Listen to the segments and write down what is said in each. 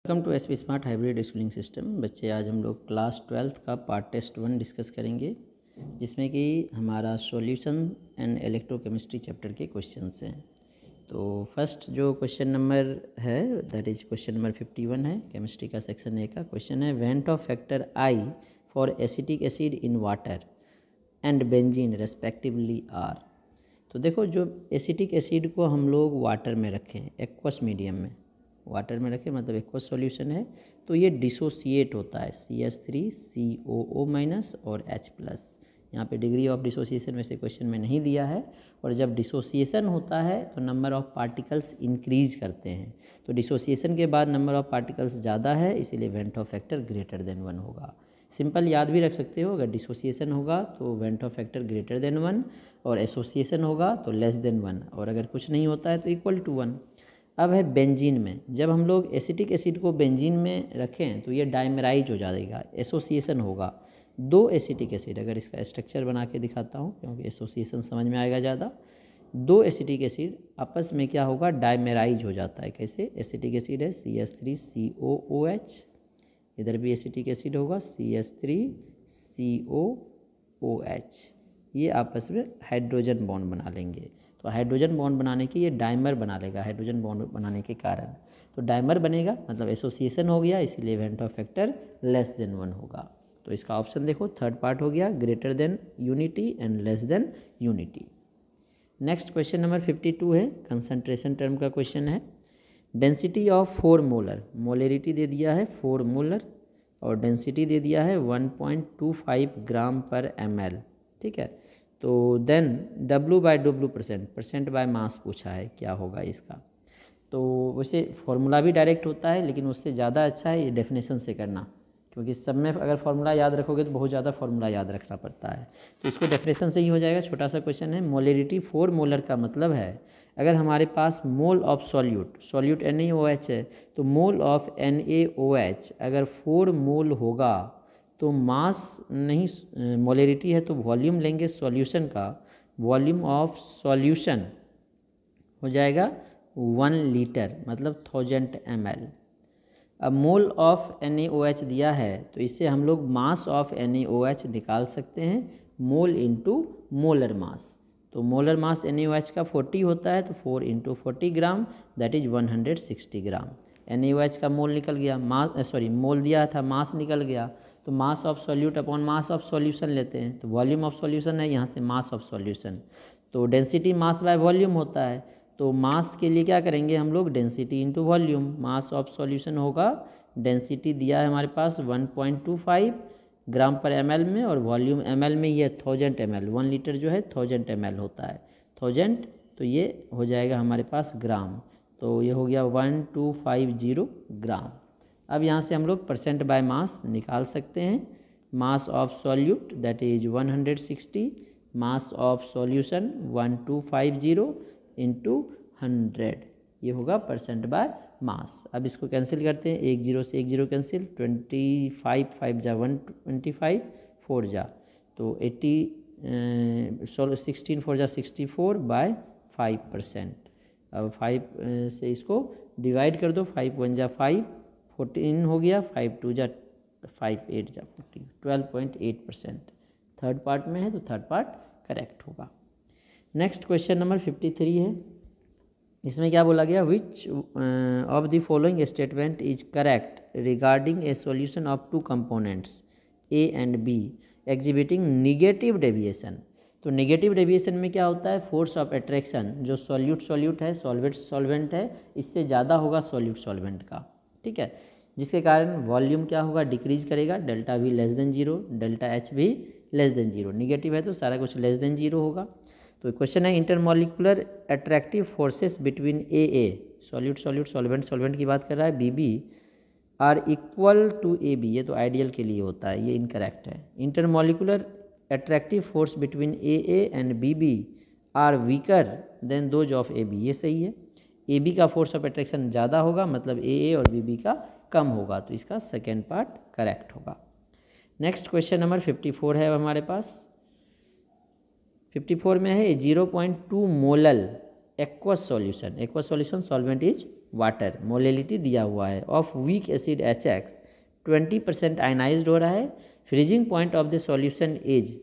Welcome to SP smart hybrid schooling system. बच्चे, आज हम लोग क्लास 12th का पार्ट टेस्ट 1 डिस्कस करेंगे, जिसमें कि हमारा सॉल्यूशन एंड इलेक्ट्रोकेमिस्ट्री चैप्टर के क्वेश्चंस हैं। तो फर्स्ट जो क्वेश्चन नंबर है दैट इज क्वेश्चन नंबर 51 है, केमिस्ट्री का सेक्शन ए का क्वेश्चन है। Van't Hoff factor i for acetic acid in water and benzene respectively are. तो देखो, जो एसिटिक एसिड को हम लोग वाटर में रखें, एक्वस मीडियम में वाटर में रखें, मतलब एक्वस सॉल्यूशन है, तो ये डिसोसिएट होता है CH3COO- और H+। यहाँ पे डिग्री ऑफ डिसोसिएशन वैसे क्वेश्चन में नहीं दिया है। और जब डिसोसिएशन होता है तो नंबर ऑफ पार्टिकल्स इंक्रीज करते हैं, तो डिसोसिएशन के बाद नंबर ऑफ पार्टिकल्स ज़्यादा है, इसीलिए went Hoff factor greater than 1 होगा। सिंपल याद भी रख सकते हो, अगर डिसोसिएशन होगा तो van't Hoff factor greater than 1, और एसोसिएशन होगा तो लेस देन 1, और अगर कुछ नहीं होता है तो इक्वल टू 1। अब है बेंजीन में, जब हम लोग एसिटिक एसिड को बेंजीन में रखें तो ये डाइमराइज हो जाएगा, एसोसिएशन होगा। दो एसिटिक एसिड, अगर इसका स्ट्रक्चर बना के दिखाता हूँ क्योंकि एसोसिएशन समझ में आएगा ज़्यादा। दो एसिटिक एसिड आपस में क्या होगा, डाइमेराइज हो जाता है। कैसे? एसिटिक एसिड है CH3COOH, इधर भी एसिटिक एसिड होगा CH3COOH, ये आपस में हाइड्रोजन बॉन्ड बना लेंगे। तो हाइड्रोजन बॉन्ड बनाने की ये डाइमर बना लेगा, हाइड्रोजन बॉन्ड बनाने के कारण। तो डाइमर बनेगा मतलब एसोसिएशन हो गया, इसीलिए went Hoff factor less than 1 होगा। तो इसका ऑप्शन देखो, थर्ड पार्ट हो गया, greater than unity and less than unity. Next question number 52 है, कंसंट्रेशन टर्म का क्वेश्चन है। डेंसिटी ऑफ 4 मोलर, मोलरिटी दे दिया है 4 मोलर, और डेंसिटी दे दिया है 1.25 ग्राम पर ml, ठीक है। तो then W/W percent by mass पूछा है, क्या होगा इसका। तो वैसे फॉर्मूला भी डायरेक्ट होता है, लेकिन उससे ज़्यादा अच्छा है ये डेफिनेशन से करना, क्योंकि सब में अगर फॉर्मूला याद रखोगे तो बहुत ज़्यादा फॉर्मूला याद रखना पड़ता है। तो इसको डेफिनेशन से ही हो जाएगा। छोटा सा क्वेश्चन है, मोलरिटी 4 मोलर का मतलब है अगर हमारे पास मोल ऑफ सॉल्यूट NaOH है, तो मोल ऑफ NaOH अगर 4 मोल होगा तो मास नहीं, मोलरिटी है तो वॉल्यूम लेंगे सॉल्यूशन का, वॉल्यूम ऑफ सॉल्यूशन हो जाएगा 1 लीटर, मतलब 1000 ml। अब मोल ऑफ NaOH दिया है तो इससे हम लोग मास ऑफ NaOH निकाल सकते हैं, मोल इंटू मोलर मास। तो मोलर मास NaOH का 40 होता है, तो 4 × 40 ग्राम दैट इज 160 ग्राम। NaOH का मोल निकल गया, मोल दिया था, मास निकल गया। तो mass of solute upon mass of solution लेते हैं, तो वॉल्यूम ऑफ सॉल्यूशन है, यहाँ से मास ऑफ सॉल्यूशन। तो डेंसिटी मास बाय वॉल्यूम होता है, तो मास के लिए क्या करेंगे हम लोग, density into volume. Mass of solution होगा, डेंसिटी दिया है हमारे पास 1.25 ग्राम पर ml में, और वॉल्यूम ml में ये 1000 ml, 1 लीटर जो है 1000 ml होता है, 1000, तो ये हो जाएगा हमारे पास ग्राम। तो ये हो गया 1250 ग्राम। अब यहाँ से हम लोग परसेंट बाय मास निकाल सकते हैं। Mass of solute that is 160, mass of solution 1250 into 100, ये होगा परसेंट बाय मास। अब इसको कैंसिल करते हैं, 1 0 से 1 0 कैंसिल, 25 5 जा 125, 4 जा तो 80, 16 4 जा 64 बाय 5%। अब 5 से इसको डिवाइड कर दो, 5 1 जा 5, 14 हो गया, 5 2 जा 5 8 जा 40, 12.8%। थर्ड पार्ट में है तो थर्ड पार्ट करेक्ट होगा। नेक्स्ट क्वेश्चन नंबर 53 है, इसमें क्या बोला गया, which of the following statement is correct regarding A solution of 2 components A and B exhibiting negative deviation. तो नेगेटिव डेविएशन में क्या होता है, फोर्स ऑफ अट्रैक्शन जो सॉल्यूट है, सॉल्वेंट है, इससे ज़्यादा होगा सॉल्वेंट का, ठीक है, जिसके कारण वॉल्यूम क्या होगा, डिक्रीज करेगा, delta V less than 0, delta H भी लेस देन 0। निगेटिव है तो सारा कुछ लेस देन 0 होगा। तो क्वेश्चन है, intermolecular attractive forces between AA solvent की बात कर रहा है, BB are equal to AB, ये तो आइडियल के लिए होता है, ये इनकरेक्ट है। Intermolecular attractive force between AA and BB are weaker than those of AB, ये सही है। AB का फोर्स ऑफ अट्रैक्शन ज़्यादा होगा, मतलब AA और BB का कम होगा, तो इसका सेकेंड पार्ट करेक्ट होगा। नेक्स्ट क्वेश्चन नंबर 54 है हमारे पास। 54 में है 0.2 molal aqueous solution solvent is water, molality दिया हुआ है of weak acid HX 20% ionised हो रहा है, freezing point of the solution is,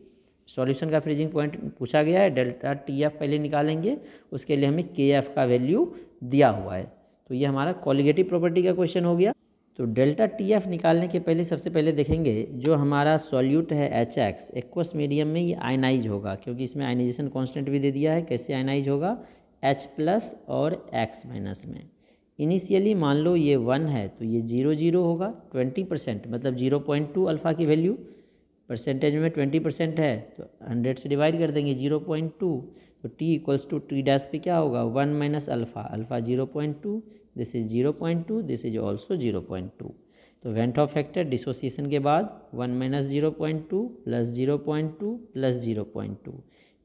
solution का फ्रीजिंग पॉइंट पूछा गया है, डेल्टा TF पहले निकालेंगे, उसके लिए हमें KF का वैल्यू दिया हुआ है। तो ये हमारा कॉलिगेटिव प्रॉपर्टी का क्वेश्चन हो गया। तो डेल्टा TF निकालने के पहले सबसे पहले देखेंगे जो हमारा सॉल्यूट है HX एक्वस मीडियम में ये आयनाइज होगा, क्योंकि इसमें आयनाइजेशन कांस्टेंट भी दे दिया है। कैसे आयनाइज होगा? H+ और X- में। इनिशियली मान लो ये 1 है तो ये 0 0 होगा, 20% मतलब 0.2 अल्फ़ा की वैल्यू, परसेंटेज में 20% है तो 100 से डिवाइड कर देंगे 0.2, तो T = T' पे क्या होगा 1 - alpha, alpha 0.2, this is 0.2, this is also 0.2। तो वेंट ऑफ फैक्टर डिसोसिएशन के बाद 1 - 0.2 + 0.2 + 0.2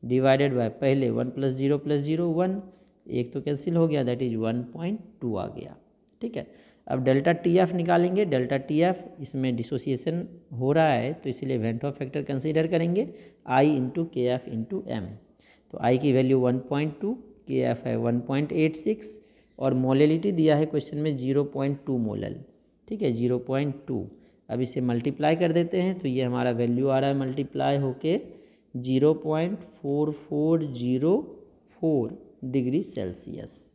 डिवाइडेड बाय पहले 1 + 0 + 0 1, एक तो कैंसिल हो गया, दैट इज 1.2 आ गया। ठीक है, अब डेल्टा TF निकालेंगे। डेल्टा TF इसमें डिसोसिएशन हो रहा है तो इसीलिए वेंट ऑफ फैक्टर कंसीडर करेंगे I × KF × M। तो I की वैल्यू 1.2, KF है 1.86 और मोलेलिटी दिया है क्वेश्चन में 0.2 मोलल। ठीक है, 0.2। अब इसे मल्टीप्लाई कर देते हैं तो ये हमारा वैल्यू आ रहा है मल्टीप्लाई होके 0.4404 डिग्री सेल्सियस।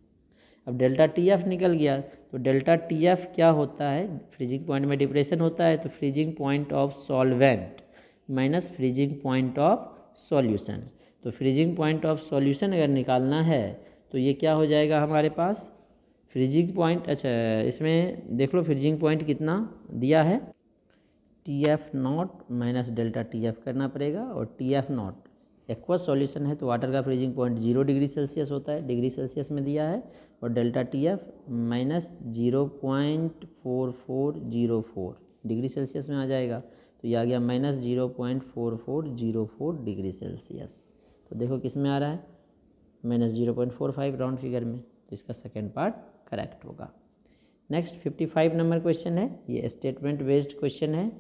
अब डेल्टा TF निकल गया तो डेल्टा TF क्या होता है, फ्रीजिंग पॉइंट में डिप्रेशन होता है तो freezing point of solvent minus freezing point of solution. तो फ्रीजिंग पॉइंट ऑफ सॉल्यूशन अगर निकालना है तो ये क्या हो जाएगा हमारे पास फ्रीजिंग पॉइंट, अच्छा इसमें देख लो फ्रीजिंग पॉइंट कितना दिया है, TF0 माइनस डेल्टा TF करना पड़ेगा, और TF0 एक्वस सॉल्यूशन है तो वाटर का फ्रीजिंग पॉइंट 0 डिग्री सेल्सियस होता है, डिग्री सेल्सियस में दिया है, और delta TF minus 0.4404 degree Celsius में आ जाएगा, तो ये आ गया माइनस 0.4404 डिग्री सेल्सियस। तो देखो किस में आ रहा है, माइनस 0.45 राउंड फिगर में, तो इसका सेकेंड पार्ट करेक्ट होगा। नेक्स्ट 55 नंबर क्वेश्चन है, ये स्टेटमेंट बेस्ड क्वेश्चन है।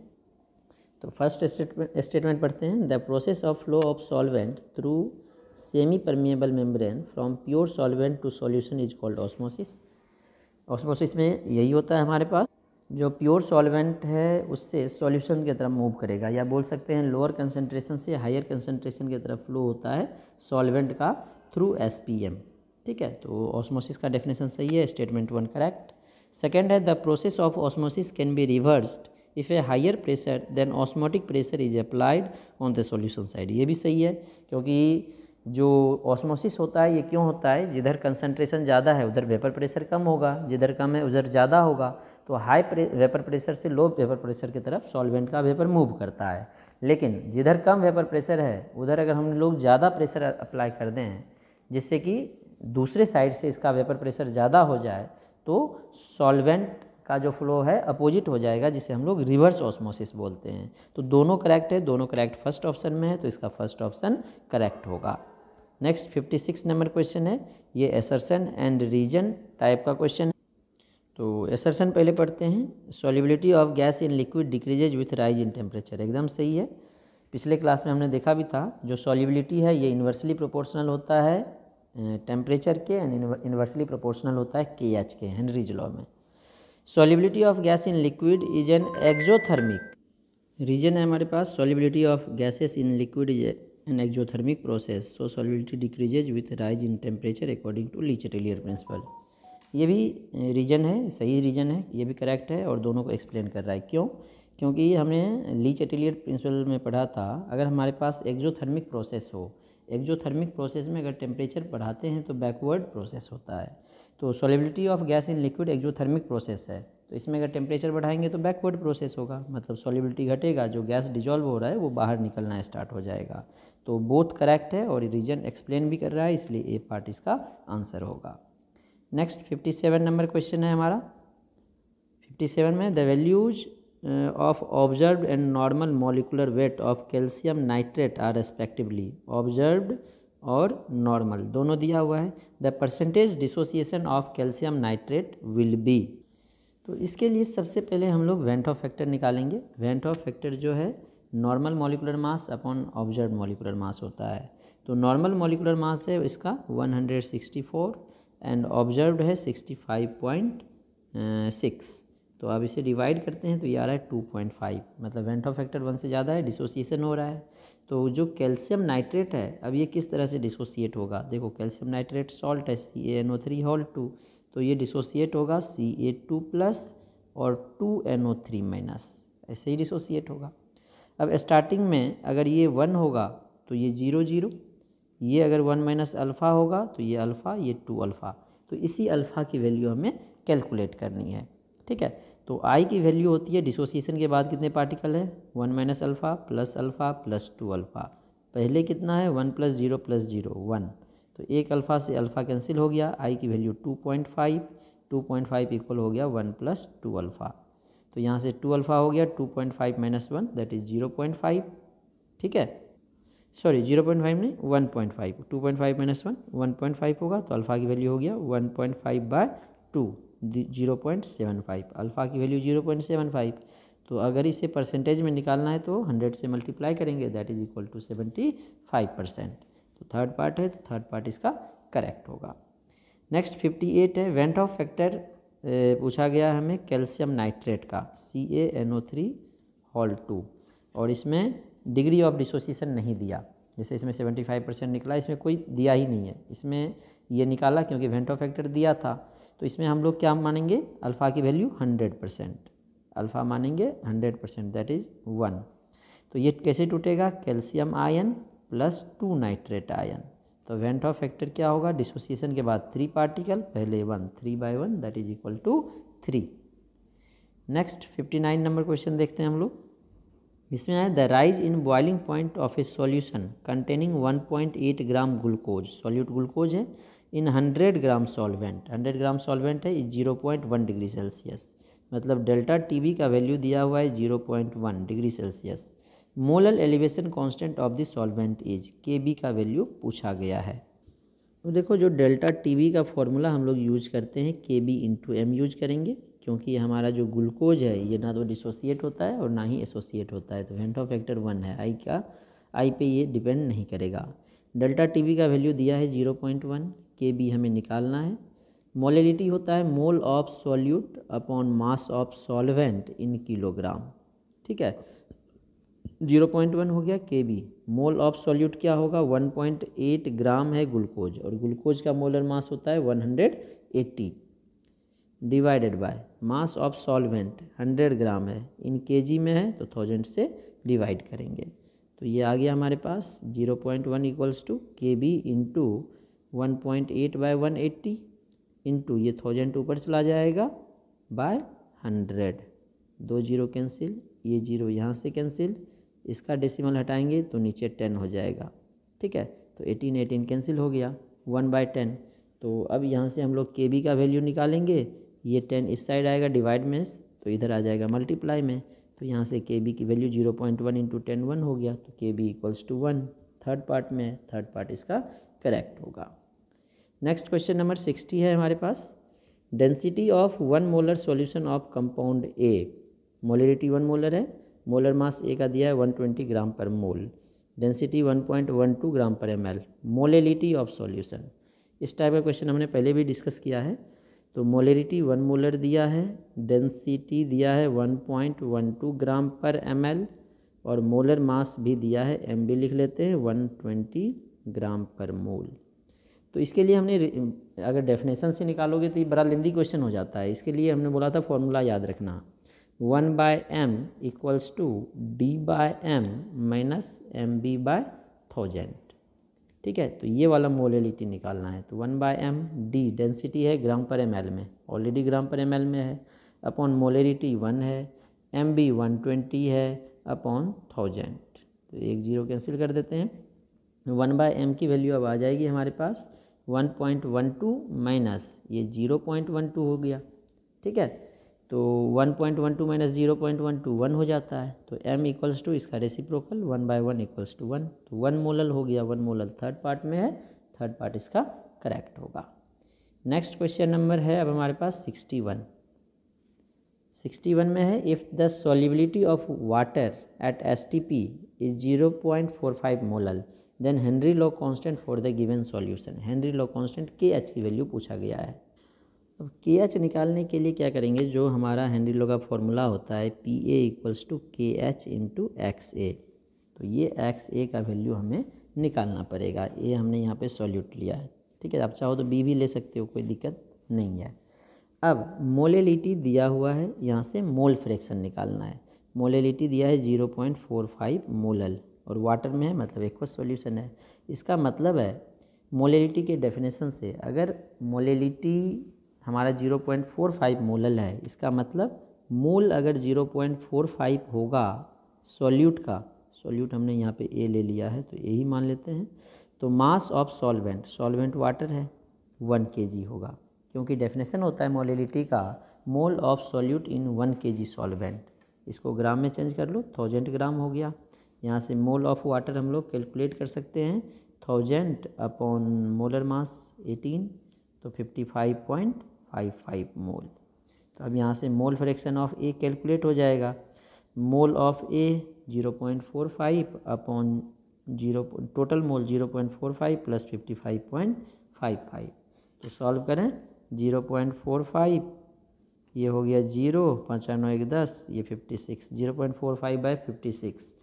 तो फर्स्ट स्टेटमेंट पढ़ते हैं, the process of flow of solvent through semipermeable membrane from pure solvent to solution is called osmosis. Osmosis में यही होता है हमारे पास, जो प्योर सॉल्वेंट है उससे सॉल्यूशन की तरफ मूव करेगा, या बोल सकते हैं लोअर कंसनट्रेशन से हायर कंसनट्रेशन की तरफ फ्लो होता है सॉल्वेंट का थ्रू SPM। ठीक है, तो ऑस्मोसिस का डेफिनेशन सही है, स्टेटमेंट 1 करेक्ट। सेकेंड है, the process of osmosis can be reversed if a higher pressure than osmotic pressure is applied on the solution side. ये भी सही है, क्योंकि जो ऑस्मोसिस होता है ये क्यों होता है, जिधर कंसंट्रेशन ज़्यादा है उधर वेपर प्रेशर कम होगा, जिधर कम है उधर ज़्यादा होगा, तो हाई वेपर प्रेशर से लो वेपर प्रेशर की तरफ सॉल्वेंट का वेपर मूव करता है। लेकिन जिधर कम वेपर प्रेशर है उधर अगर हम लोग ज़्यादा प्रेशर अप्लाई कर दें जिससे कि दूसरे साइड से इसका वेपर प्रेशर ज़्यादा हो जाए, तो सॉल्वेंट का जो फ्लो है अपोजिट हो जाएगा, जिसे हम लोग रिवर्स ऑस्मोसिस बोलते हैं। तो दोनों करेक्ट है, दोनों करेक्ट फर्स्ट ऑप्शन में है, तो इसका फर्स्ट ऑप्शन करेक्ट होगा। नेक्स्ट 56 नंबर क्वेश्चन है, ये असर्शन एंड रीजन टाइप का क्वेश्चन है। तो असर्शन पहले पढ़ते हैं, solubility of gas in liquid decreases with rise in temperature, एकदम सही है। पिछले क्लास में हमने देखा भी था, जो सॉल्युबिलिटी है ये इन्वर्सली प्रोपोर्शनल होता है टेम्परेचर के, एंड इन्वर्सली प्रोपोर्शनल होता है KH के, हेनरीज लॉ में। Solubility of gas in liquid is an exothermic, reason है हमारे पास, solubility of gases in liquid is an exothermic process, so solubility decreases with rise in temperature according to Le Chatelier principle. ये भी reason है, सही reason है, ये भी करेक्ट है, और दोनों को एक्सप्लेन कर रहा है। क्यों? क्योंकि हमने ली चैटेलियर प्रिंसिपल में पढ़ा था, अगर हमारे पास एक्सोथर्मिक प्रोसेस हो, एक्सोथर्मिक प्रोसेस में अगर टेम्परेचर बढ़ाते हैं तो बैकवर्ड प्रोसेस होता है। तो solubility of gas in liquid exothermic process है, तो इसमें अगर टेम्परेचर बढ़ाएंगे तो बैकवर्ड प्रोसेस होगा, मतलब सॉल्युबिलिटी घटेगा, जो गैस डिजॉल्व हो रहा है वो बाहर निकलना स्टार्ट हो जाएगा। तो बोथ करेक्ट है, और रीजन एक्सप्लेन भी कर रहा है, इसलिए ए पार्ट इसका आंसर होगा। नेक्स्ट 57 नंबर क्वेश्चन है हमारा। 57 में, the values of observed and normal molecular weight of calcium nitrate are respectively, observed और नॉर्मल दोनों दिया हुआ है। The percentage dissociation of calcium nitrate will be, तो इसके लिए सबसे पहले हम लोग वेंट ऑफ फैक्टर निकालेंगे। वेंट ऑफ फैक्टर जो है normal molecular mass upon observed molecular mass होता है। तो नॉर्मल मॉलिकुलर मास है इसका 164, एंड ऑब्जर्व्ड है 65.6। तो अब इसे डिवाइड करते हैं तो ये आ रहा है 2.5, मतलब वेंट ऑफ फैक्टर 1 से ज़्यादा है, डिसोसिएशन हो रहा है। तो जो कैल्शियम नाइट्रेट है अब ये किस तरह से डिसोसिएट होगा, देखो कैल्शियम नाइट्रेट सॉल्ट है CaNO3 होल 2, तो ये डिसोसिएट होगा Ca2+ और 2NO3 माइनस, ऐसे ही डिसोसिएट होगा। अब स्टार्टिंग में अगर ये 1 होगा तो ये 0 0, ये अगर 1 माइनस अल्फ़ा होगा तो ये अल्फ़ा, ये 2 अल्फ़ा, तो इसी अल्फ़ा की वैल्यू हमें कैलकुलेट करनी है। ठीक है, तो आई की वैल्यू होती है डिसोसिएशन के बाद कितने पार्टिकल है, 1 minus alpha plus alpha plus 2 alpha. पहले कितना है 1 + 0 + 0 1, तो एक अल्फ़ा से अल्फ़ा कैंसिल हो गया, आई की वैल्यू 2.5, 2.5 इक्वल हो गया 1 + 2 अल्फ़ा। तो यहाँ से 2 अल्फ़ा हो गया, 2.5 - 1 दैट इज़ 0.5। ठीक है, सॉरी 0.5 नहीं 1.5, 2.5 - 1 1.5 होगा, तो अल्फ़ा की वैल्यू हो गया 1.5/2 0.75, अल्फ़ा की वैल्यू 0.75। तो अगर इसे परसेंटेज में निकालना है तो 100 से मल्टीप्लाई करेंगे, दैट इज़ इक्वल टू 75%। तो थर्ड पार्ट है, तो थर्ड पार्ट इसका करेक्ट होगा। नेक्स्ट 58 है, वेंट ऑफ फैक्टर पूछा गया हमें कैल्शियम नाइट्रेट का CaNO3 होल 2, और इसमें डिग्री ऑफ डिसोसिएशन नहीं दिया, जैसे इसमें 75% निकला, इसमें कोई दिया ही नहीं है, इसमें ये निकाला क्योंकि वेंट ऑफ फैक्टर दिया था। तो इसमें हम लोग क्या मानेंगे, अल्फ़ा की वैल्यू 100%, अल्फ़ा मानेंगे 100%, दैट इज़ 1। तो ये कैसे टूटेगा, calcium ion plus 2 nitrate ion, तो वेंट ऑफ फैक्टर क्या होगा, डिसोसिएशन के बाद 3 पार्टिकल, पहले 1, 3/1 that is equal to 3। Next 59 number question देखते हैं हम लोग। इसमें है the rise in boiling point of a solution containing 1.8 gram glucose, solute glucose है, in 100 gram solvent, 100 gram solvent है, इज 0.1 डिग्री सेल्सियस, मतलब डेल्टा TB का वैल्यू दिया हुआ है 0.1 degree Celsius. Molar elevation constant of the solvent is, KB का value पूछा गया है। तो देखो जो डेल्टा TB का फॉर्मूला हम लोग यूज करते हैं KB/M यूज करेंगे, क्योंकि हमारा जो ग्लूकोज है ये ना तो डिसोसिएट होता है और ना ही एसोसिएट होता है, तो वेंट ऑफ फैक्टर 1 है, आई पे ये डिपेंड नहीं करेगा। डेल्टा TB का वैल्यू दिया है 0.1, KB हमें निकालना है। मोलैलिटी होता है mole of solute upon mass of solvent in kilogram. ठीक है, 0.1 हो गया KB, मोल ऑफ सॉल्यूट क्या होगा 1.8 ग्राम है ग्लूकोज, और ग्लूकोज का मोलर मास होता है 180, divided by mass of solvent 100 ग्राम है, इन KG में है तो 1000 से डिवाइड करेंगे, तो ये आ गया हमारे पास 0.1 equals to KB into 1.8/180 into ये 1000 ऊपर चला जाएगा बाय 100, 2 0 कैंसिल, ये 0 यहाँ से कैंसिल, इसका डेसिमल हटाएंगे तो नीचे 10 हो जाएगा। ठीक है, तो 18 कैंसिल हो गया, 1/10। तो अब यहाँ से हम लोग KB का वैल्यू निकालेंगे, ये 10 इस साइड आएगा डिवाइड में, तो इधर आ जाएगा मल्टीप्लाई में, तो यहाँ से KB की वैल्यू 0.1 इंटू 10 1 हो गया, तो KB equals to 1, third part में, थर्ड पार्ट इसका करेक्ट होगा। नेक्स्ट क्वेश्चन नंबर 60 है हमारे पास, density of 1 molar solution of compound A, molarity 1 molar है, मोलर मास A का दिया है 120 ग्राम पर मोल, density 1.12 gram per ml, molality of solution. इस टाइप का क्वेश्चन हमने पहले भी डिस्कस किया है। तो मोलरिटी 1 मोलर दिया है, डेंसिटी दिया है 1.12 ग्राम पर ml, और मोलर मास भी दिया है, MB लिख लेते हैं 120 ग्राम पर मोल। तो इसके लिए हमने अगर डेफिनेशन से निकालोगे तो ये बड़ा लेंदी क्वेश्चन हो जाता है, इसके लिए हमने बोला था फॉर्मूला याद रखना, 1/m equals to D/m minus MB/1000। ठीक है, तो ये वाला मोलैलिटी निकालना है, तो 1/m, D डेंसिटी है ग्राम पर ml में, ऑलरेडी ग्राम पर ml में है, अपॉन मोलैलिटी 1 है, MB 120 है, अपॉन 1000, तो 1 0 कैंसिल कर देते हैं, 1/m की वैल्यू अब आ जाएगी हमारे पास 1.12 माइनस ये 0.12 हो गया। ठीक है, तो 1.12 माइनस 0.12 1 हो जाता है, तो m इक्वल्स टू इसका रेसिप्रोकल 1/1 इक्वल्स टू 1, तो 1 मोलर हो गया, 1 मोलर थर्ड पार्ट में है, थर्ड पार्ट इसका करेक्ट होगा। नेक्स्ट क्वेश्चन नंबर है अब हमारे पास 61 में है, if the solubility of water at STP is 0.45 molar then Henry law constant for the given solution, Henry law constant K H की वैल्यू पूछा गया है। अब के एच निकालने के लिए क्या करेंगे, जो हमारा हेनरी लॉ का फॉर्मूला होता है पी ए इक्वल्स टू के एच इंटू एक्स ए, तो ये एक्स ए का वैल्यू हमें निकालना पड़ेगा। ए हमने यहाँ पे सॉल्यूट लिया है, ठीक है। आप चाहो तो बी भी ले सकते हो, कोई दिक्कत नहीं है। अब मोलेलिटी दिया हुआ है, यहाँ से मोल फ्रैक्शन निकालना है। मोलेलिटी दिया है 0.45 मोलल और वाटर में है, मतलब एक्वस सॉल्यूशन है। इसका मतलब है मोलेलिटी के डेफिनेशन से, अगर मोलेलिटी हमारा 0.45 मोलल है, इसका मतलब मोल अगर 0.45 होगा सॉल्यूट का, सॉल्यूट हमने यहाँ पे ए ले लिया है तो ए ही मान लेते हैं, तो mass of solvent, solvent water है 1 kg होगा, क्योंकि डेफिनेशन होता है मोलेलिटी का mole of solute in 1 kg solvent. इसको ग्राम में चेंज कर लो, 1000 ग्राम हो गया। यहाँ से मोल ऑफ वाटर हम लोग कैलकुलेट कर सकते हैं 1000 अपॉन मोलर मास 18, तो 55.55 मोल। तो अब यहाँ से मोल फ्रैक्शन ऑफ ए कैलकुलेट हो जाएगा। Mole of A 0.45 upon total mole 0.45 plus 55.55, तो सॉल्व करें 0.45, ये हो गया 0, 5 9 10, ये 56, 0.45 बाय 56,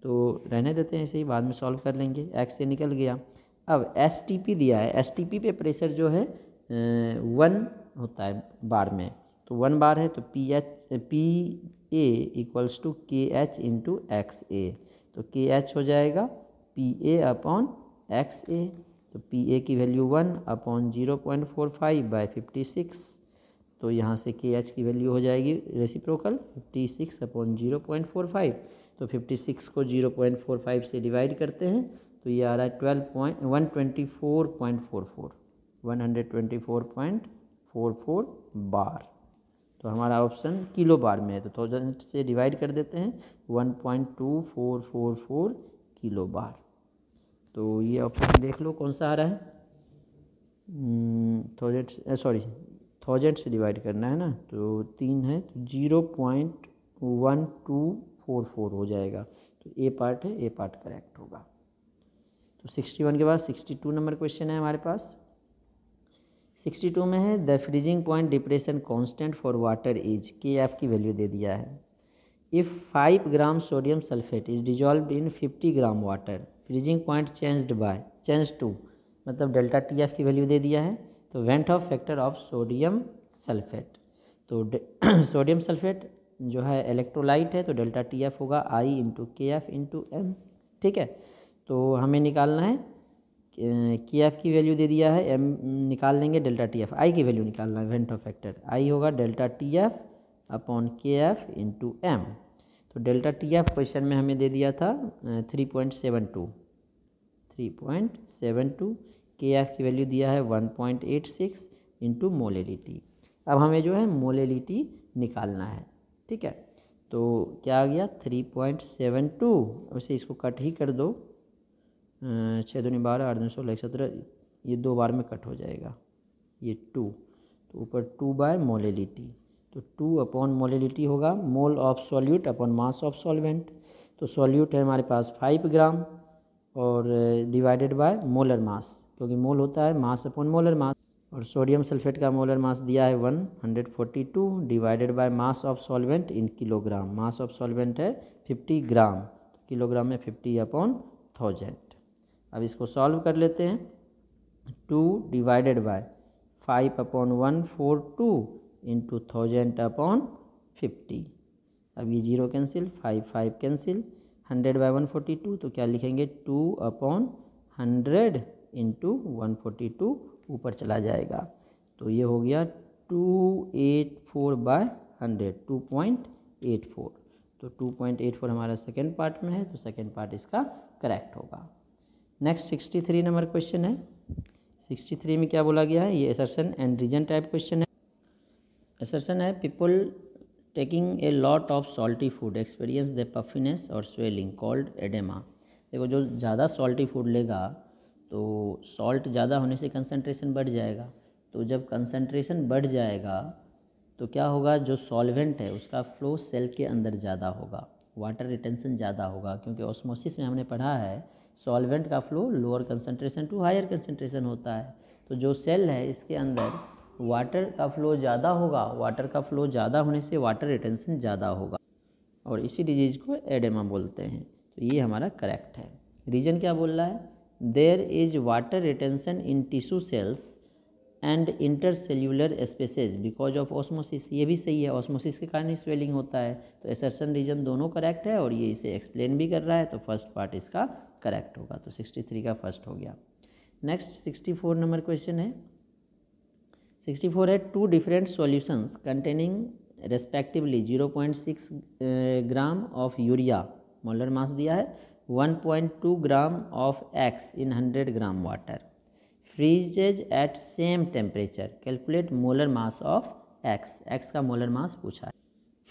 तो रहने देते हैं ऐसे ही, बाद में सॉल्व कर लेंगे। एक्स से निकल गया। अब एस टी पी दिया है, एस टी पी पे प्रेशर जो है 1 होता है बार में, तो 1 बार है, तो पी ए इक्वल्स टू के एच इंटू एक्स ए, तो के एच हो जाएगा पी ए अपॉन एक्स ए, तो पी ए की वैल्यू 1 अपॉन 0.45 बाय 56, तो यहाँ से के एच की वैल्यू हो जाएगी रेसिप्रोकल 56 अपॉन 0.45, तो 56 को 0.45 से डिवाइड करते हैं तो ये आ रहा है 124.44 बार। तो हमारा ऑप्शन किलो बार में है, तो 1000 से डिवाइड कर देते हैं 1.2444 किलो बार। तो ये ऑप्शन देख लो कौन सा आ रहा है, 1000 से डिवाइड करना है ना, तो 3 है, तो 0.1244 हो जाएगा, तो ए पार्ट है, ए पार्ट करेक्ट होगा। तो 61 के बाद 62 नंबर क्वेश्चन है हमारे पास। 62 में है the freezing point depression constant for water is, K F की वैल्यू दे दिया है। If 5 gram sodium sulphate is dissolved in 50 gram water, freezing point change to, मतलब डेल्टा टी एफ की वैल्यू दे दिया है। तो van't Hoff factor of sodium sulphate, तो सोडियम सल्फेट जो है इलेक्ट्रोलाइट है, तो डेल्टा टी एफ होगा i into K F into m, ठीक है। तो हमें निकालना है के एफ की वैल्यू दे दिया है, एम निकाल लेंगे, डेल्टा टी एफ, आई की वैल्यू निकालना है, वेंट ऑफ फैक्टर आई होगा डेल्टा टी एफ अपॉन के एफ इंटू एम। तो डेल्टा टी एफ क्वेश्चन में हमें दे दिया था 3.72, के एफ की वैल्यू दिया है 1.86 इंटू मोलेलिटी। अब हमें जो है मोलेलिटी निकालना है, ठीक है। तो क्या आ गया 3.72, वैसे इसको कट ही कर दो, 6 दूनी 12, 8 दूनी 16, 17, ये 2 बार में कट हो जाएगा, ये 2, तो ऊपर 2 बाय मोलेलिटी, तो 2 अपॉन मोलेलिटी होगा mole of solute upon mass of solvent. तो सॉल्यूट है हमारे पास 5 ग्राम और डिवाइडेड बाय मोलर मास, क्योंकि मोल होता है मास अपॉन मोलर मास, और सोडियम सल्फेट का मोलर मास दिया है 142 divided by mass of solvent in kilogram, mass of solvent है 50 ग्राम, तो किलोग्राम में 50 अपॉन 1000। अब इसको सॉल्व कर लेते हैं, 2 divided by 5 upon 142 into 1000 upon 50, अब ये 0 कैंसिल, 5 कैंसिल, 100 बाय 142, तो क्या लिखेंगे 2 अपॉन 100 इंटू 142 ऊपर चला जाएगा, तो ये हो गया 284 बाय 100, 2.84, तो 2.84 हमारा सेकेंड पार्ट में है, तो सेकेंड पार्ट इसका करेक्ट होगा। नेक्स्ट 63 नंबर क्वेश्चन है। 63 में क्या बोला गया है, ये assertion and reason type question है। असर्शन है people taking a lot of salty food experience the puffiness और स्वेलिंग कॉल्ड एडेमा। देखो जो ज़्यादा सॉल्टी फूड लेगा तो सॉल्ट ज़्यादा होने से कंसंट्रेशन बढ़ जाएगा, तो जब कंसंट्रेशन बढ़ जाएगा तो क्या होगा, जो सॉल्वेंट है उसका फ्लो सेल के अंदर ज़्यादा होगा, वाटर रिटेंशन ज़्यादा होगा, क्योंकि ऑस्मोसिस में हमने पढ़ा है सॉल्वेंट का flow lower concentration to higher concentration होता है। तो जो सेल है इसके अंदर वाटर का फ्लो ज़्यादा होगा, वाटर का फ्लो ज़्यादा होने से वाटर रिटेंशन ज़्यादा होगा और इसी डिजीज़ को एडेमा बोलते हैं। तो ये हमारा करेक्ट है। रीजन क्या बोल रहा है, there is water retention in tissue cells and intercellular spaces because of osmosis. ये भी सही है, ऑस्मोसिस के कारण ही स्वेलिंग होता है। तो असर्शन रीजन दोनों करेक्ट है और ये इसे एक्सप्लेन भी कर रहा है, तो फर्स्ट पार्ट इसका करेक्ट होगा। तो 63 का फर्स्ट हो गया। नेक्स्ट 64 नंबर क्वेश्चन है। 64 है, two different solutions containing respectively 0.6 gram of urea, molar mass दिया है, 1.2 gram of X in 100 gram water, freezes at same temperature, calculate molar mass of X. X का मोलर मास पूछा है।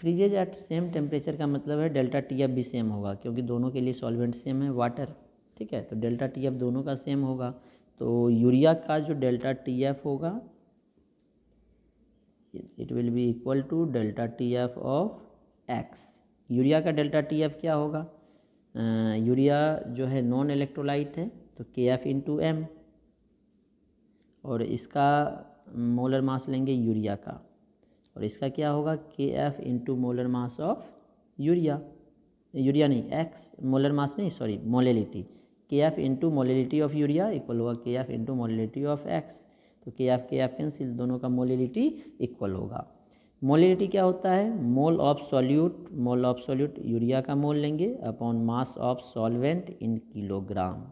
Freezes at same temperature का मतलब है delta T F भी same होगा, क्योंकि दोनों के लिए सॉल्वेंट सेम है वाटर, ठीक है। तो डेल्टा टी एफ दोनों का सेम होगा। तो यूरिया का जो डेल्टा टी एफ होगा it will be equal to delta T F of X. Urea का डेल्टा टी एफ क्या होगा, यूरिया जो है नॉन इलेक्ट्रोलाइट है तो के एफ इंटू एम, और इसका मोलर मास लेंगे यूरिया का, और इसका क्या होगा के F into molar mass of urea, urea नहीं एक्स, मोलर मास नहीं सॉरी मोलेलिटी, के F into molality of urea equal होगा के F into molality of x. तो के एफ कैंसिल, दोनों का मोलेलिटी इक्वल होगा। मोलेलिटी क्या होता है, mole of solute, mole of solute urea का मोल लेंगे upon mass of solvent in kilogram,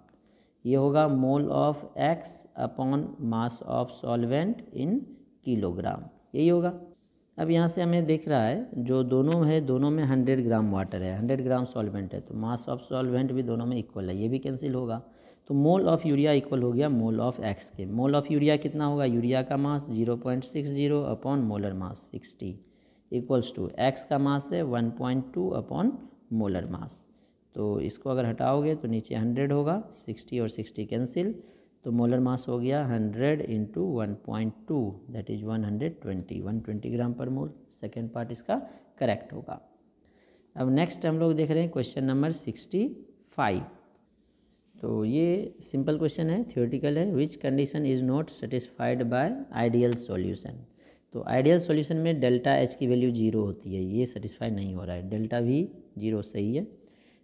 ये होगा mole of x upon mass of solvent in kilogram, यही होगा। अब यहाँ से हमें दिख रहा है जो दोनों है, दोनों में 100 ग्राम वाटर है, 100 ग्राम सॉल्वेंट है, तो मास ऑफ सॉल्वेंट भी दोनों में इक्वल है, ये भी कैंसिल होगा। तो मोल ऑफ यूरिया इक्वल हो गया मोल ऑफ एक्स के। मोल ऑफ यूरिया कितना होगा, यूरिया का mass 0.60 upon molar mass 60 equals to X का मास है 1.2 अपॉन मोलर मास। तो इसको अगर हटाओगे तो नीचे 100 होगा, 60 और 60 कैंसिल, तो मोलर मास हो गया 100 इंटू 1.2 दैट इज 120 ग्राम पर मोल। सेकेंड पार्ट इसका करेक्ट होगा। अब नेक्स्ट हम लोग देख रहे हैं क्वेश्चन नंबर 65। तो ये सिंपल क्वेश्चन है, थ्योरेटिकल है। Which condition is not satisfied by ideal solution. तो आइडियल सॉल्यूशन में डेल्टा एच की वैल्यू 0 होती है, ये सेटिस्फाई नहीं हो रहा है। डेल्टा भी 0 सही है,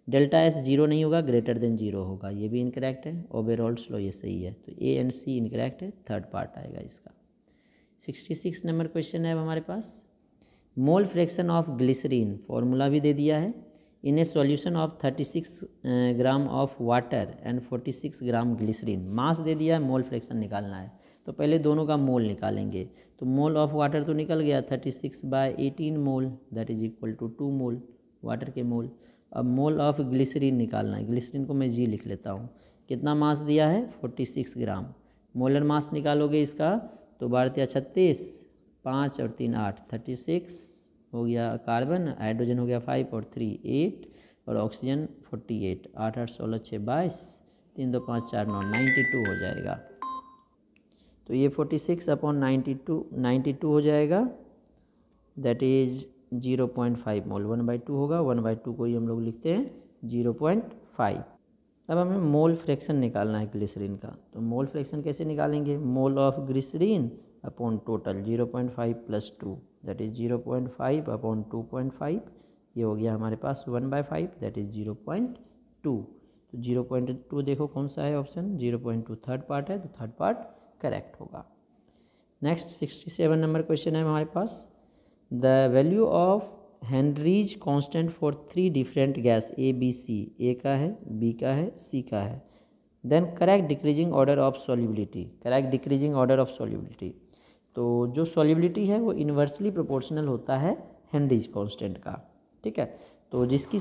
डेल्टा एस 0 नहीं होगा, ग्रेटर देन 0 होगा, ये भी इनकरेक्ट है। ओबेरॉल्स लॉ ये सही है, तो ए एंड सी इनकरेक्ट है, थर्ड पार्ट आएगा इसका। 66 नंबर क्वेश्चन है अब हमारे पास। Mole fraction of glycerine, formula भी दे दिया है। In a solution of 36 gram of water and 46 gram glycerine, mass दे दिया है, मोल फ्रैक्शन निकालना है। तो पहले दोनों का मोल निकालेंगे। तो मोल ऑफ वाटर तो निकल गया 36/18 mole that is equal to 2 mole water के मोल। अब मोल ऑफ ग्लिसरीन निकालना है, ग्लिसरीन को मैं जी लिख लेता हूँ। कितना मास दिया है 46 ग्राम, मोलर मास निकालोगे इसका तो 12 × 36, 5 और 3 8, 36 हो गया कार्बन, हाइड्रोजन हो गया 5 और 3 8 और ऑक्सीजन 48, 8 8 16 6 22, 3 2 5 4 9 92 हो जाएगा। तो ये 46/92 हो जाएगा दैट इज 0.5 मोल, 1/2 होगा, 1/2 को ही हम लोग लिखते हैं 0.5। अब हमें मोल फ्रैक्शन निकालना है ग्लिसरीन का। तो मोल फ्रैक्शन कैसे निकालेंगे, mole of glycerine upon total 0.5 + 2 that is 0.5 upon 2.5, ये हो गया हमारे पास 1/5 दैट इज 0.2। तो 0.2 देखो कौन सा है ऑप्शन, 0.2 थर्ड पार्ट है, तो थर्ड पार्ट करेक्ट होगा। नेक्स्ट 67 नंबर क्वेश्चन है हमारे पास। The value of Henry's constant for 3 different gas A B C, A का है, बी का है, सी का है, then correct decreasing order of solubility, correct decreasing order of solubility. तो जो सॉल्युबिलिटी है वो इन्वर्सली प्रोपोर्शनल होता है हेनरीज कांस्टेंट का, ठीक है। तो जिसकी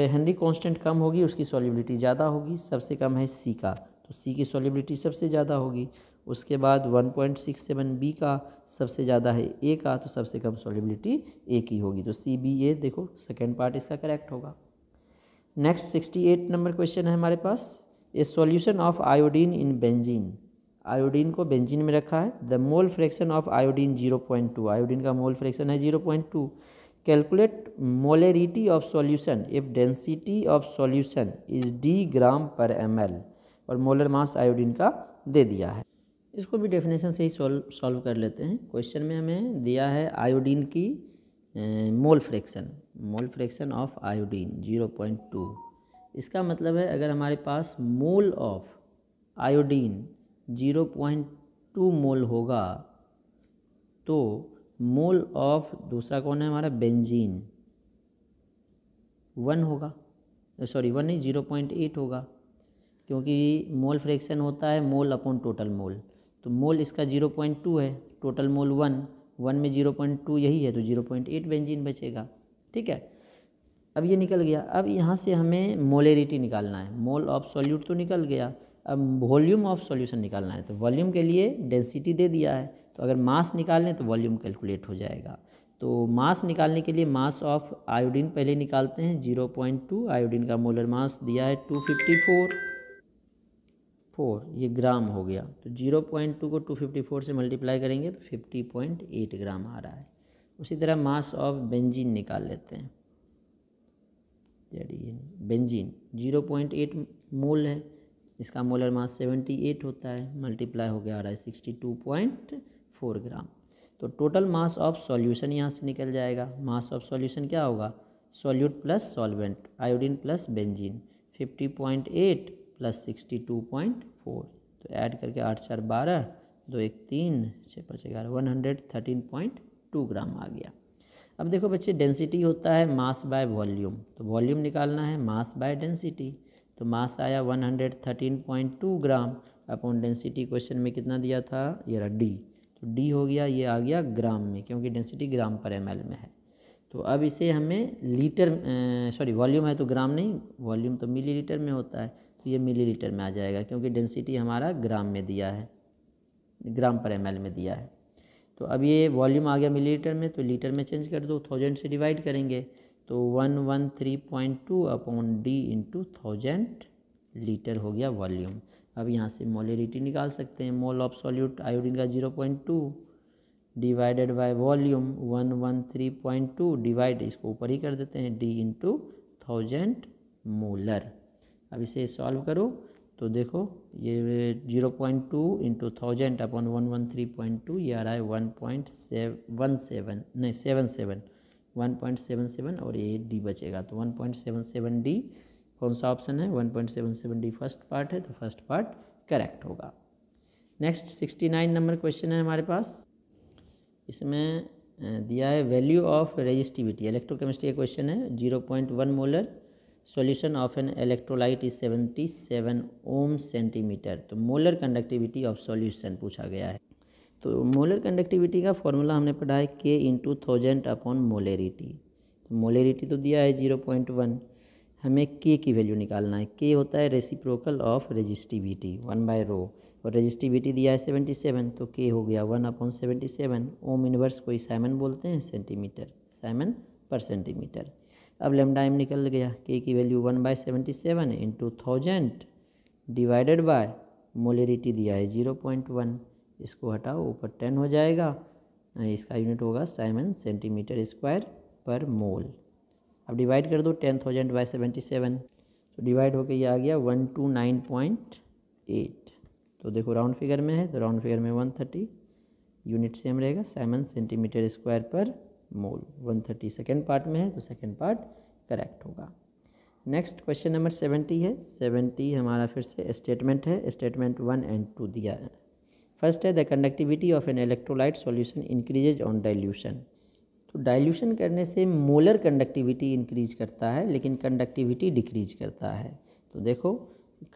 हेनरी कांस्टेंट कम होगी उसकी सॉल्युबिलिटी ज़्यादा होगी, सबसे कम है सी का, तो सी की सॉल्युबिलिटी सबसे ज़्यादा होगी। उसके बाद 1.67 बी का, सबसे ज़्यादा है ए का, तो सबसे कम सॉल्युबिलिटी ए की होगी। तो सी बी ए देखो सेकेंड पार्ट इसका करेक्ट होगा। नेक्स्ट 68 नंबर क्वेश्चन है हमारे पास। A solution of iodine in benzene, iodine को बेंजीन में रखा है। The mole fraction of iodine 0.2, iodine का मोल फ्रैक्शन है 0.2, calculate molarity of solution if density of solution is d gram per ml, और मोलर मास आयोडीन का दे दिया है। इसको भी डेफिनेशन से ही सॉल्व कर लेते हैं। क्वेश्चन में हमें दिया है आयोडीन की मोल फ्रैक्शन ऑफ आयोडीन 0.2। इसका मतलब है अगर हमारे पास मोल ऑफ आयोडीन 0.2 मोल होगा तो मोल ऑफ दूसरा कौन है हमारा, बेंजीन 1 होगा, सॉरी 1 नहीं 0.8 होगा, क्योंकि मोल फ्रैक्शन होता है मोल अपॉन टोटल मोल। तो मोल इसका 0.2 है, टोटल मोल 1 में 0.2 यही है, तो 0.8 बेंजीन बचेगा। ठीक है, अब ये निकल गया। अब यहाँ से हमें मोलरिटी निकालना है। मोल ऑफ सॉल्यूट तो निकल गया, अब वॉल्यूम ऑफ सॉल्यूशन निकालना है। तो वॉल्यूम के लिए डेंसिटी दे दिया है, तो अगर मास निकालें तो वॉल्यूम कैलकुलेट हो जाएगा। तो मास निकालने के लिए मास ऑफ आयोडीन पहले निकालते हैं 0.2। आयोडीन का मोलर मास दिया है 254, ये ग्राम हो गया। तो 0.2 को 254 से मल्टीप्लाई करेंगे तो 50.8 ग्राम आ रहा है। उसी तरह मास ऑफ बेंजीन निकाल लेते हैं। बेंजीन 0.8 मोल है, इसका मोलर मास 78 होता है, मल्टीप्लाई हो गया आ रहा है 62.4 ग्राम। तो टोटल मास ऑफ सॉल्यूशन यहाँ से निकल जाएगा। मास ऑफ सॉल्यूशन क्या होगा, solute plus solvent, iodine plus benzene, 50.8 plus 62.4, तो ऐड करके 8 4 12, 2 1 3 6 5 11, 113.2 ग्राम आ गया। अब देखो बच्चे, डेंसिटी होता है मास बाय वॉल्यूम, तो वॉल्यूम निकालना है मास बाय डेंसिटी। तो मास आया 113.2 ग्राम अपॉन डेंसिटी क्वेश्चन में कितना दिया था, ये रहा डी, तो डी हो गया, ये आ गया ग्राम में, क्योंकि डेंसिटी ग्राम पर ml में है। तो अब इसे हमें लीटर, सॉरी वॉल्यूम है तो ग्राम नहीं, वॉल्यूम तो मिलीलीटर में होता है, तो ये मिलीलीटर में आ जाएगा, क्योंकि डेंसिटी हमारा ग्राम में दिया है, ग्राम पर ml में दिया है। तो अब ये वॉल्यूम आ गया मिलीलीटर में, तो लीटर में चेंज कर दो, 1000 से डिवाइड करेंगे तो 113.2 अपॉन डी इंटू 1000 लीटर हो गया वॉल्यूम। अब यहाँ से मोलरिटी निकाल सकते हैं। मोल ऑफ सॉल्यूट आयोडीन का 0.2 डिवाइडेड बाय वॉल्यूम 113.2 डिवाइड, इसको ऊपर ही कर देते हैं, डी इंटू 1000 मोलर। अब इसे सॉल्व करो तो देखो ये 0.2 इंटू 1000 अपॉन 113.2, ये आ रहा है 1.77 और ये डी बचेगा, तो 1.77 डी कौन सा ऑप्शन है, 1.77 डी फर्स्ट पार्ट है, तो फर्स्ट पार्ट करेक्ट होगा। नेक्स्ट 69 नंबर क्वेश्चन है हमारे पास। इसमें दिया है वैल्यू ऑफ रेजिस्टिविटी, इलेक्ट्रोकेमिस्ट्री का क्वेश्चन है। 0.1 molar solution of an electrolyte is 77 ohm centimetre. तो मोलर कंडक्टिविटी ऑफ सॉल्यूशन पूछा गया है। तो मोलर कंडक्टिविटी का फॉर्मूला हमने पढ़ा है K इंटू 1000 अपॉन मोलरिटी। तो मोलरिटी तो दिया है 0.1, हमें K की वैल्यू निकालना है। K होता है रेसिप्रोकल ऑफ रेजिस्टिविटी 1/ρ, और रेजिस्टिविटी दिया है 77, तो K हो गया 1/77। ओम इनवर्स कोई साइमन बोलते हैं, सेंटीमीटर, साइमन पर सेंटीमीटर। अब लेमडा एम निकल गया, K की value 1/77 into 1000 divided by molarity दिया है 0.1, इसको हटाओ ऊपर 10 हो जाएगा, इसका यूनिट होगा साइमन सेंटीमीटर स्क्वायर पर मोल। अब डिवाइड कर दो 10,000 बाय 77, तो डिवाइड होके ये आ गया 129.8। तो देखो राउंड फिगर में है, तो राउंड फिगर में 130, यूनिट सेम रहेगा, साइमन सेंटीमीटर स्क्वायर पर मोल। 130 सेकेंड पार्ट में है, तो सेकेंड पार्ट करेक्ट होगा। नेक्स्ट क्वेश्चन नंबर 70 है। 70 हमारा फिर से स्टेटमेंट है, स्टेटमेंट 1 एंड 2 दिया है। फर्स्ट है the conductivity of an electrolyte solution increases on dilution. तो डाइल्यूशन करने से मोलर कंडक्टिविटी इंक्रीज करता है, लेकिन कंडक्टिविटी डिक्रीज करता है। तो देखो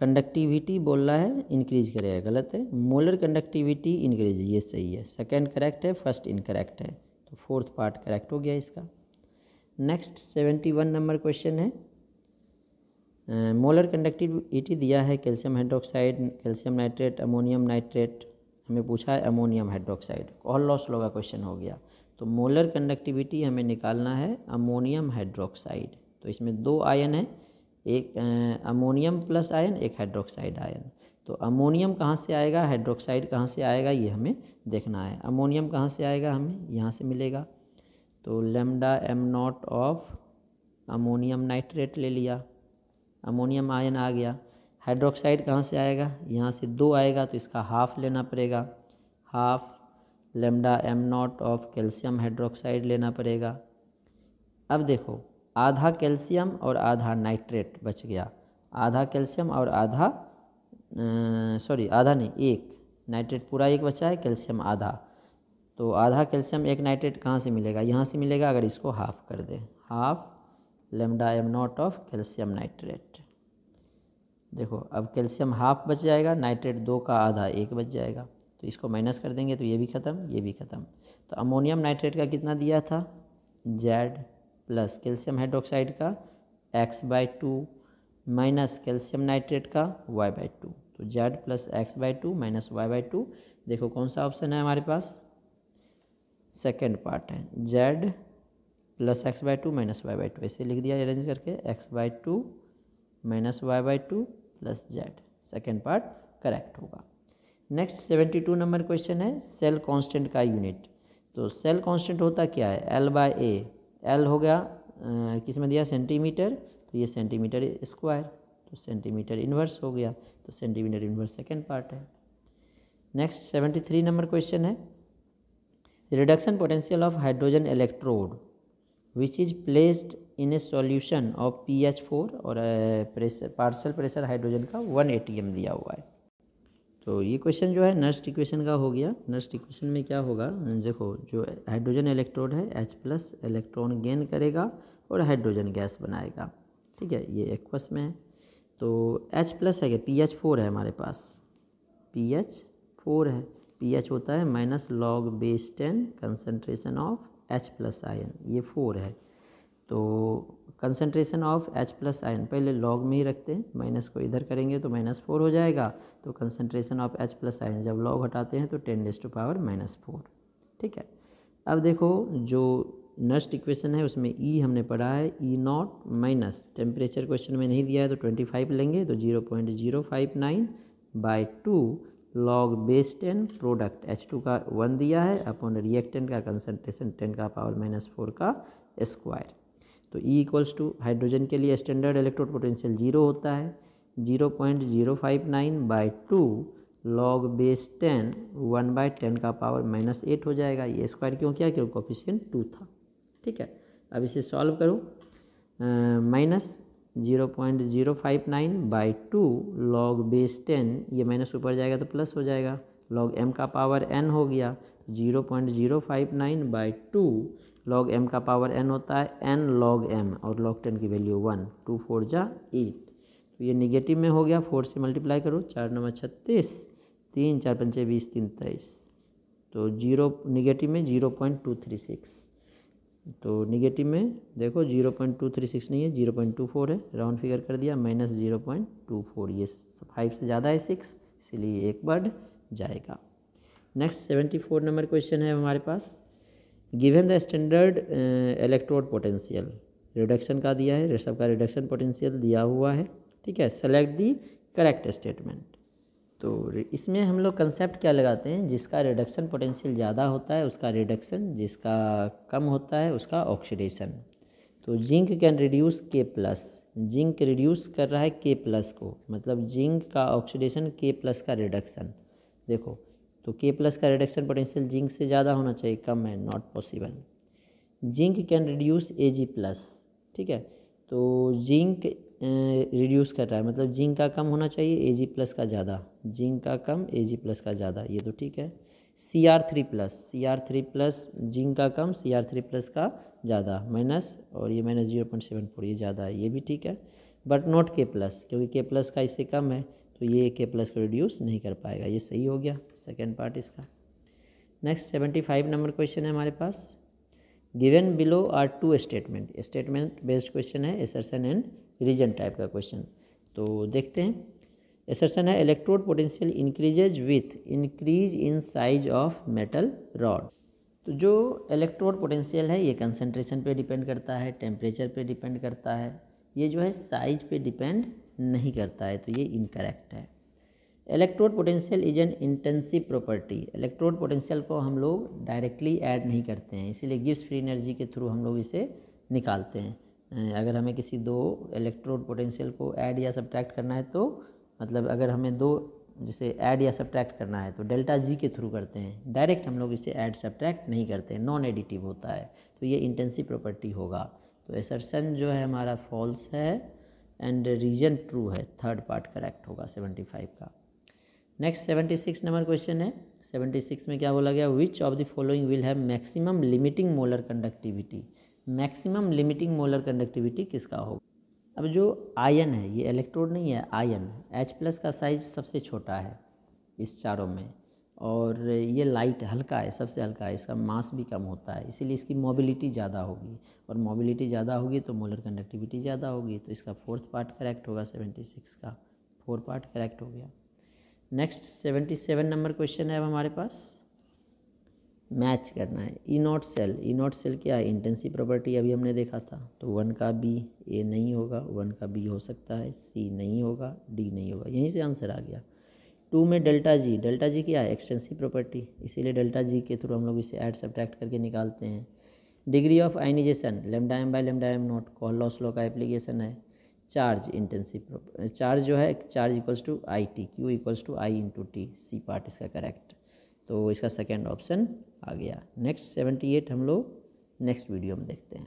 कंडक्टिविटी बोल रहा है इंक्रीज करेगा, गलत है। मोलर कंडक्टिविटी इंक्रीज, ये सही है। सेकेंड करेक्ट है, फर्स्ट इनकरेक्ट है, तो फोर्थ पार्ट करेक्ट हो गया इसका। नेक्स्ट 71 नंबर क्वेश्चन है। मोलर कंडक्टिविटी दिया है calcium hydroxide, calcium nitrate, ammonium nitrate, हमें पूछा है अमोनियम हाइड्रोक्साइड। कोहलॉस लॉ का क्वेश्चन हो गया। तो मोलर कंडक्टिविटी हमें निकालना है अमोनियम हाइड्रोक्साइड। तो इसमें 2 आयन है, एक अमोनियम प्लस आयन, एक हाइड्रोक्साइड आयन। तो अमोनियम कहाँ से आएगा, हाइड्रोक्साइड कहाँ से आएगा, ये हमें देखना है। अमोनियम कहाँ से आएगा, हमें यहाँ से मिलेगा। तो lambda M naught of ammonium nitrate ले लिया, अमोनियम आयन आ गया। हाइड्रोक्साइड कहाँ से आएगा, यहाँ से 2 आएगा तो इसका हाफ लेना पड़ेगा, half lambda M naught of calcium hydroxide लेना पड़ेगा। अब देखो आधा कैल्शियम और आधा नाइट्रेट बच गया, आधा कैल्शियम और आधा आधा नहीं, एक नाइट्रेट पूरा एक बचा है, कैल्शियम आधा, तो आधा कैल्शियम एक नाइट्रेट कहाँ से मिलेगा, यहाँ से मिलेगा। अगर इसको हाफ कर दे, half lambda M naught of calcium nitrate. देखो अब कैल्शियम हाफ बच जाएगा, नाइट्रेट 2 का आधा 1 बच जाएगा, तो इसको माइनस कर देंगे तो ये भी ख़त्म, ये भी ख़त्म। तो अमोनियम नाइट्रेट का कितना दिया था, Z प्लस कैल्शियम हाइड्रोक्साइड का x/2 माइनस कैल्शियम नाइट्रेट का y/2, तो Z plus x/2 minus y/2। देखो कौन सा ऑप्शन है हमारे पास, सेकेंड पार्ट है, Z plus x/2 minus y/2, ऐसे लिख दिया अरेंज करके, x/2 minus y/2 plus Z, second part correct होगा। नेक्स्ट 72 नंबर क्वेश्चन है, सेल कांस्टेंट का यूनिट। तो सेल कांस्टेंट होता क्या है, L/A, L हो गया किस में दिया, सेंटीमीटर, तो ये सेंटीमीटर स्क्वायर, तो सेंटीमीटर इन्वर्स हो गया, तो सेंटीमीटर इन्वर्स सेकेंड पार्ट है। नेक्स्ट 73 नंबर क्वेश्चन है, reduction potential of hydrogen electrode which is placed in a solution of pH4 और प्रेशर, पार्शियल प्रेशर हाइड्रोजन का 1 atm दिया हुआ है। तो ये क्वेश्चन जो है नर्स्ट इक्वेशन का हो गया। नर्स्ट इक्वेशन में क्या होगा, देखो जो हाइड्रोजन इलेक्ट्रोड है H+ इलेक्ट्रॉन गेन करेगा और हाइड्रोजन गैस बनाएगा, ठीक है, ये एक्वस में है। तो H+ है क्या, pH4 है हमारे पास, pH4 है, pH होता है -log-10 concentration of H+ ion, ये 4 है। तो कंसनट्रेशन ऑफ H+ आयन पहले लॉग में ही रखते हैं, माइनस को इधर करेंगे तो -4 हो जाएगा, तो कंसनट्रेशन ऑफ H+ आयन जब लॉग हटाते हैं तो 10⁻⁻⁴, ठीक है। अब देखो जो नर्स्ट इक्वेशन है उसमें E हमने पढ़ा है, E0 माइनस टेम्परेचर क्वेश्चन में नहीं दिया है तो 25 लेंगे, तो 0.059/2 log-10 प्रोडक्ट H2 का 1 दिया है अपॉन रिएक्टेंट का कंसनट्रेशन 10⁻⁴ का स्क्वायर। तो E इक्वल्स टू हाइड्रोजन के लिए स्टैंडर्ड इलेक्ट्रोड पोटेंशियल 0 होता है, 0.059/2 log-10 1/10⁻⁻8 हो जाएगा। ये स्क्वायर क्यों किया, क्योंकि कोफिशिएंट 2 था, ठीक है। अब इसे सॉल्व करो, -0.059/2 log-10, ये माइनस ऊपर जाएगा तो प्लस हो जाएगा, log m का पावर n हो गया, 0.059/2 log m का पावर n होता है n log m, और log 10 की वैल्यू 1, 2 4 जा 8, तो ये निगेटिव में हो गया, 4 से मल्टीप्लाई करो, 4 9 36, 3 4 5 20 3 23, तो निगेटिव में 0.236, तो निगेटिव में देखो 0.236 नहीं है, 0.24 है, राउंड फिगर कर दिया, -0.24, ये 5 से ज़्यादा है 6, इसलिए एक बढ़ जाएगा। नेक्स्ट 74 नंबर क्वेश्चन है हमारे पास, given the standard electrode potential, reduction का दिया है, सबका रिडक्शन पोटेंशियल दिया हुआ है, ठीक है, सेलेक्ट दी करेक्ट स्टेटमेंट। तो इसमें हम लोग कंसेप्ट क्या लगाते हैं, जिसका रिडक्शन पोटेंशियल ज़्यादा होता है उसका रिडक्शन, जिसका कम होता है उसका ऑक्सीडेशन। तो zinc can reduce K+, zinc reduce कर रहा है K+ को, मतलब जिंक का ऑक्सीडेशन K+ का रिडक्शन, देखो तो K+ का रिडक्शन पोटेंशियल जिंक से ज़्यादा होना चाहिए, कम है, not possible. Zinc can reduce Ag+, ठीक है, तो जिंक रिड्यूस कर रहा है, मतलब जिंक का कम होना चाहिए, Ag+ का ज़्यादा, जिंक का कम Ag+ का ज़्यादा, ये तो ठीक है। Cr3+, जिंक का कम Cr3+ का ज़्यादा, माइनस, और ये -0.74, ये ज़्यादा है, ये भी ठीक है, बट नॉट K+, क्योंकि K+ का इससे कम है, तो ये K+ को रिड्यूस नहीं कर पाएगा, ये सही हो गया सेकेंड पार्ट इसका। नेक्स्ट 75 नंबर क्वेश्चन है हमारे पास, given below are 2 statement based question है, एसर्शन एंड रीजन टाइप का क्वेश्चन। तो देखते हैं, एसर्शन है electrode potential increases with increase in size of metal rod. तो जो इलेक्ट्रोड पोटेंशियल है ये कंसंट्रेशन पे डिपेंड करता है, टेम्परेचर पे डिपेंड करता है, ये जो है साइज पे डिपेंड नहीं करता है, तो ये इनकरेक्ट है। Electrode potential is an intensive property. Electrode potential को हम लोग डायरेक्टली ऐड नहीं करते हैं, इसीलिए गिब्स फ्री एनर्जी के थ्रू हम लोग इसे निकालते हैं। अगर हमें किसी दो इलेक्ट्रोड पोटेंशियल को ऐड या सब्ट्रैक्ट करना है तो मतलब अगर हमें दो जैसे ऐड या सब्ट्रैक्ट करना है तो डेल्टा जी के थ्रू करते हैं, डायरेक्ट हम लोग इसे ऐड सब्ट्रैक्ट नहीं करते हैं, नॉन एडिटिव होता है, तो ये इंटेंसिव प्रॉपर्टी होगा। तो असर्शन जो है हमारा फॉल्स है एंड रीजन ट्रू है, थर्ड पार्ट करेक्ट होगा 75 का। नेक्स्ट 76 नंबर क्वेश्चन है। 76 में क्या बोला गया, which of the following will have maximum limiting molar conductivity. Maximum limiting molar conductivity किसका होगा। अब जो आयन है ये इलेक्ट्रोड नहीं है, आयन H+ का साइज़ सबसे छोटा है इस चारों में, और ये लाइट हल्का है, सबसे हल्का है, इसका मास भी कम होता है, इसीलिए इसकी मोबिलिटी ज़्यादा होगी, और मोबिलिटी ज़्यादा होगी तो मोलर कंडक्टिविटी ज़्यादा होगी, तो इसका फोर्थ पार्ट करेक्ट होगा 76 का, 4 पार्ट करेक्ट हो गया। नेक्स्ट 77 नंबर क्वेश्चन है अब हमारे पास, मैच करना है। ई नॉट सेल क्या है, इंटेंसिव प्रॉपर्टी अभी हमने देखा था, तो 1 का बी, ए नहीं होगा, 1 का बी हो सकता है, सी नहीं होगा, डी नहीं होगा, यहीं से आंसर आ गया। 2 में डेल्टा जी क्या है, एक्सटेंसिव प्रॉपर्टी, इसीलिए डेल्टा जी के थ्रू हम लोग इसे ऐड सब्ट्रैक्ट करके निकालते हैं। Degree of ionisation lambda m by lambda m naught, Kohlrausch law का एप्लीकेशन है। चार्ज इंटेंसिव चार्ज जो है, charge equals to i t, q equals to i into t, c part इसका करेक्ट, तो इसका सेकेंड ऑप्शन आ गया। Next 78 हम लोग नेक्स्ट वीडियो में देखते हैं।